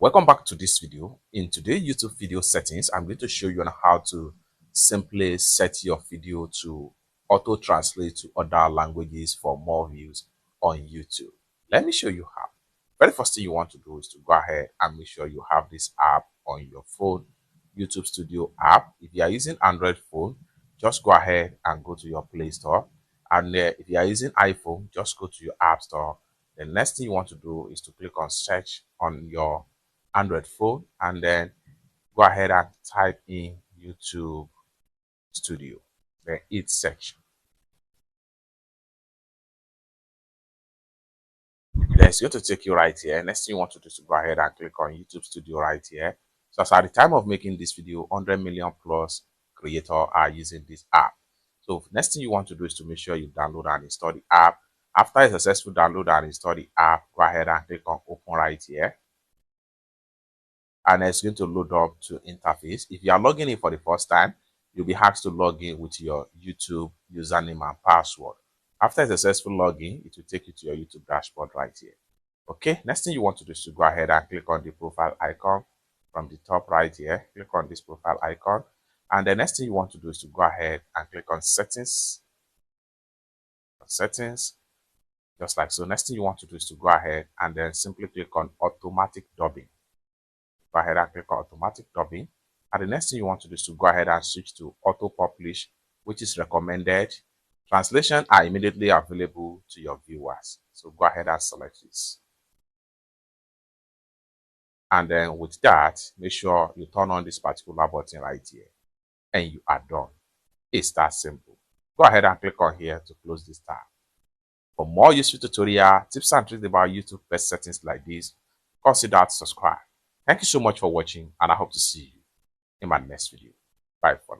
Welcome back to this video. In today's YouTube video settings, I'm going to show you on how to simply set your video to auto translate to other languages for more views on YouTube. Let me show you how. Very first thing you want to do is to go ahead and make sure you have this app on your phone, YouTube Studio app. If you are using Android phone, just go ahead and go to your Play Store. And if you are using iPhone, just go to your App Store. The next thing you want to do is to click on search on your Android phone and then go ahead and type in YouTube Studio. Then hit search. Then it's going to take you right here. Next thing you want to do is to go ahead and click on YouTube Studio right here. So as at the time of making this video, 100 million plus creators are using this app. So next thing you want to do is to make sure you download and install the app. After a successful download and install the app, go ahead and click on open right here. And it's going to load up to interface. If you are logging in for the first time, you'll be asked to log in with your YouTube username and password. After a successful login, it will take you to your YouTube dashboard right here. Okay, next thing you want to do is to go ahead and click on the profile icon from the top right here. Click on this profile icon. And the next thing you want to do is to go ahead and click on settings. Settings, just like so. Next thing you want to do is to go ahead and then simply click on automatic dubbing. Go ahead and click on automatic dubbing. And the next thing you want to do is to go ahead and switch to auto publish, which is recommended. Translation are immediately available to your viewers. So go ahead and select this. And then with that, make sure you turn on this particular button right here. And you are done. It's that simple. Go ahead and click on here to close this tab. For more useful tutorial, tips and tricks about YouTube best settings like this, consider to subscribe. Thank you so much for watching, and I hope to see you in my next video. Bye for now.